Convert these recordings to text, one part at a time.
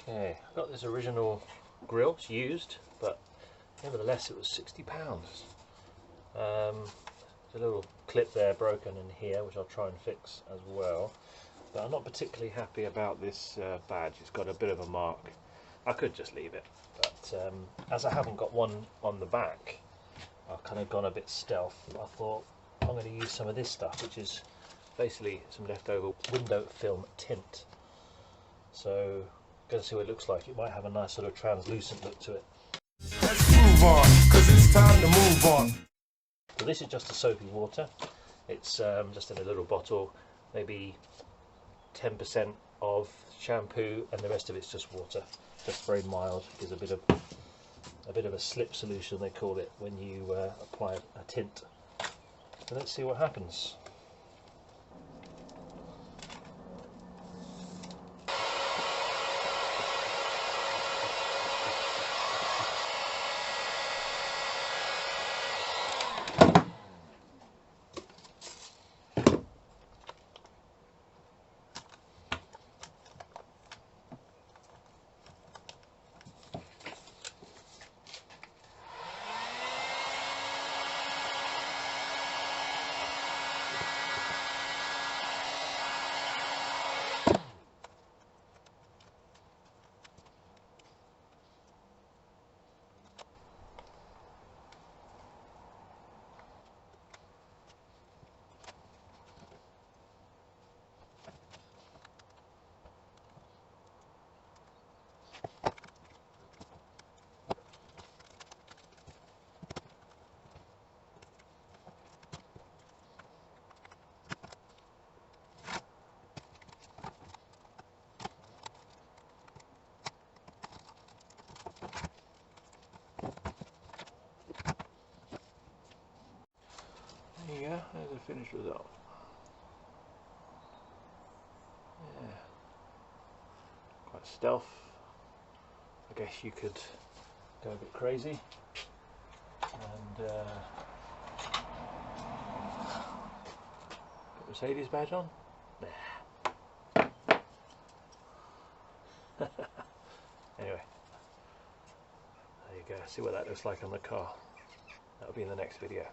Okay, I got this original grill. It's used, but nevertheless it was £60. There's a little clip there broken in here, which I'll try and fix as well. But I'm not particularly happy about this badge. It's got a bit of a mark. I could just leave it, but as I haven't got one on the back, I've kind of gone a bit stealth. I thought I'm going to use some of this stuff, which is basically some leftover window film tint. So going to see what it looks like. It might have a nice sort of translucent look to it. Let's move on, because it's time to move on. So this is just a soapy water. It's just in a little bottle, maybe 10% of shampoo, and the rest of it's just water. Just very mild. Gives a bit of a slip solution, they call it, when you apply a tint. So let's see what happens. There you go, there's the finished result. Yeah, quite stealth. I guess you could go a bit crazy and put Mercedes badge on. Nah. Anyway, there you go. See what that looks like on the car. That'll be in the next video.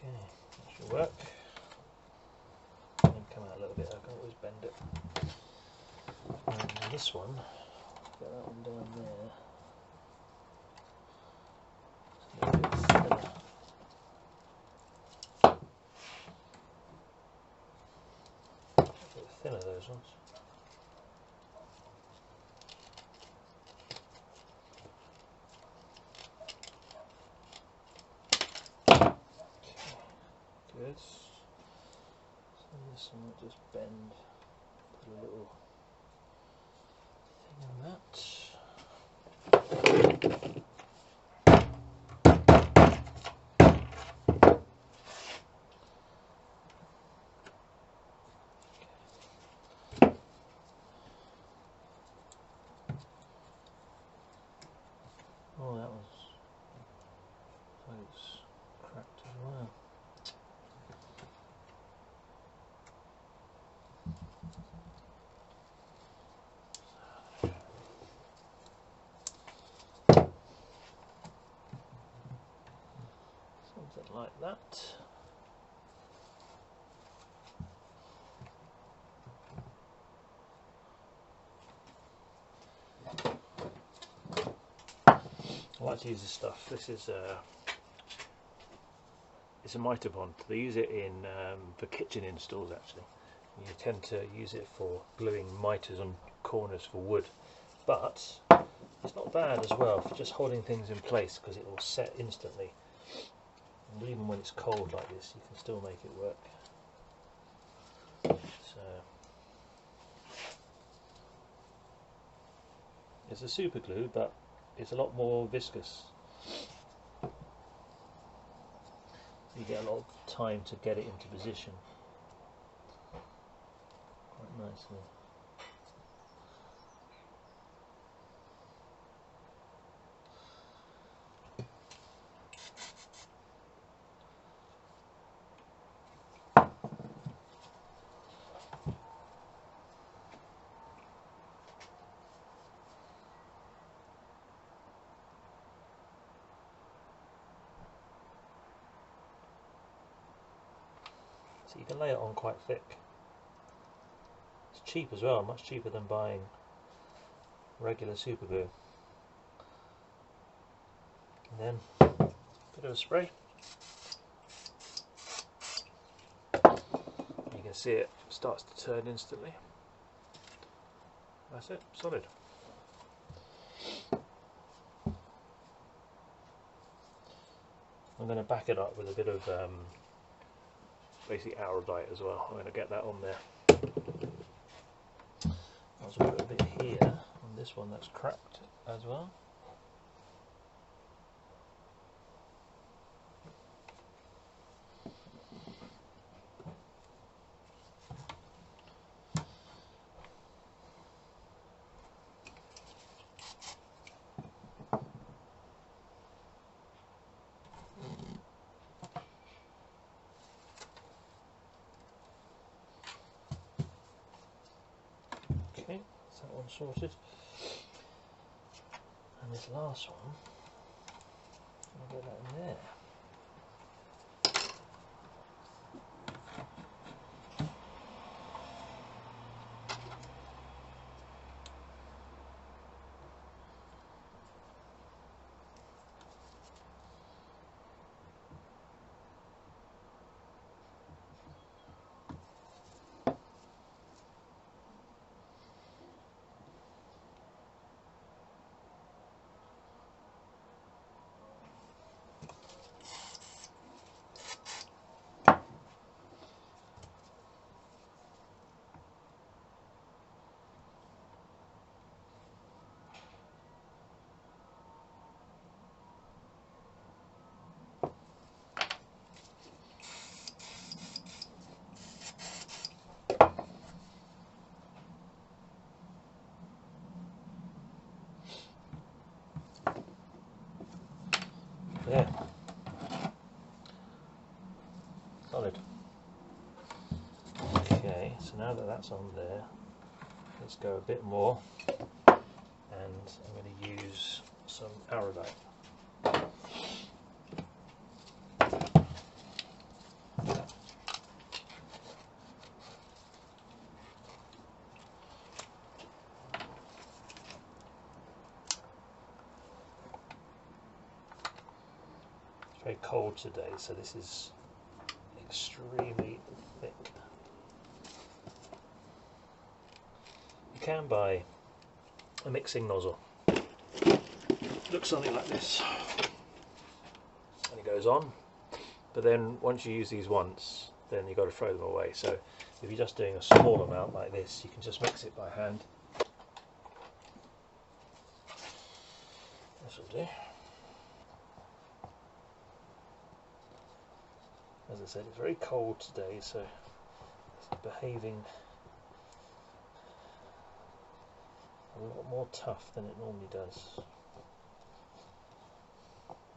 That should work. And come out a little bit, I can always bend it. And this one, get that one down there. It's a little bit thinner. A bit thinner, those ones. Good. So this one might just bend, put a little thing in that. like that. I like to use this stuff. This is it's a mitre bond. They use it in for kitchen installs actually. You tend to use it for gluing mitres on corners for wood, but it's not bad as well for just holding things in place because it will set instantly. And even when it's cold like this, you can still make it work. So it's a super glue, but it's a lot more viscous. You get a lot of time to get it into position quite nicely. So you can lay it on quite thick. It's cheap as well, much cheaper than buying regular super glue. And then a bit of a spray. You can see it starts to turn instantly. That's it, solid. I'm going to back it up with a bit of basically arrowdite as well. I'm going to get that on there. I'll also put a bit here on this one that's cracked as well. Okay, that's that one sorted. And this last one, I'll get that in there. There. Solid. Okay, so now that that's on there, let's go a bit more, and I'm going to use some arrowdite. Very cold today, so this is extremely thick. You can buy a mixing nozzle. Looks something like this, and it goes on. But then once you use these once, then you've got to throw them away. So if you're just doing a small amount like this, you can just mix it by hand. This will do. As I said, it's very cold today, so it's behaving a lot more tough than it normally does.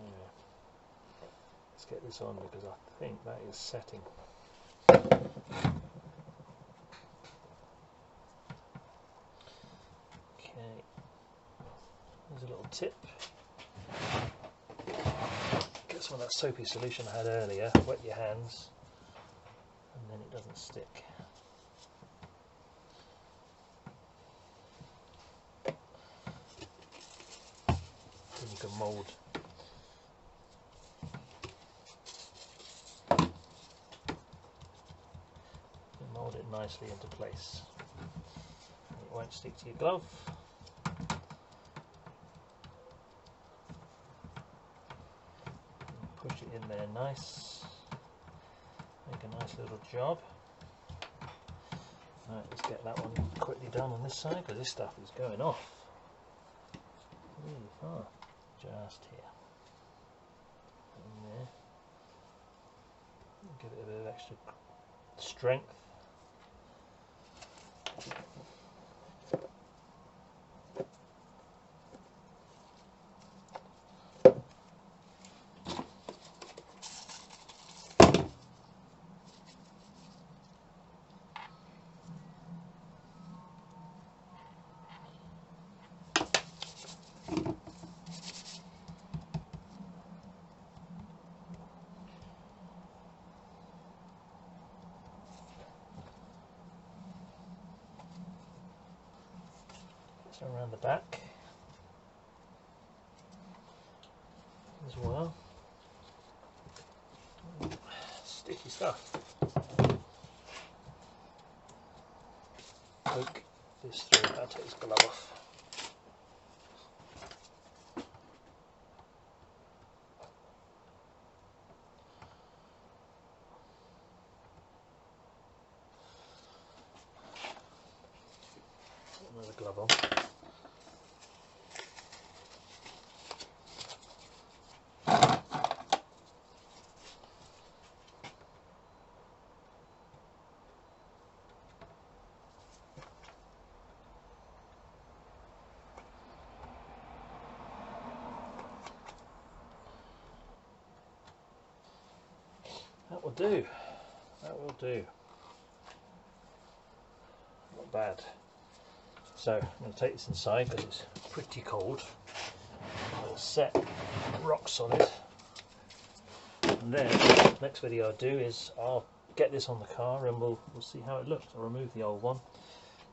Anyway, let's get this on because I think that is setting. Okay, there's a little tip. Get some of that soapy solution I had earlier, wet your hands, and then it doesn't stick. Then you can mould. Mould it nicely into place. It won't stick to your glove. Push it in there nice. Make a nice little job. Right, let's get that one quickly done on this side because this stuff is going off really far. Just here. In there. Give it a bit of extra strength. So around the back as well. Sticky stuff. Poke this through. I'll take this glove off. Put another glove on. That will do. That will do. Not bad. So I'm going to take this inside because it's pretty cold. It'll set rock solid. And then next video I'll do is I'll get this on the car and we'll see how it looks. I'll remove the old one.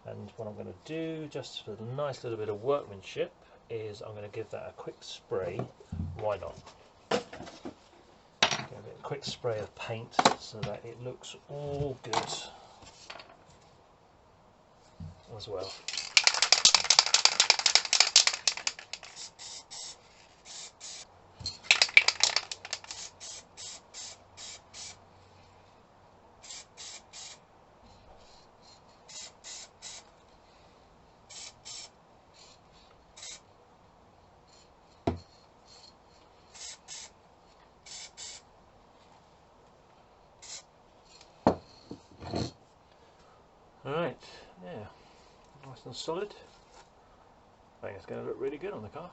And what I'm going to do, just for a nice little bit of workmanship, is I'm going to give that a quick spray. Why not? Give it a quick spray of paint so that it looks all good as well. Alright, yeah, nice and solid. I think it's going to look really good on the car.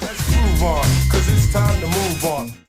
Let's move on, 'cause it's time to move on.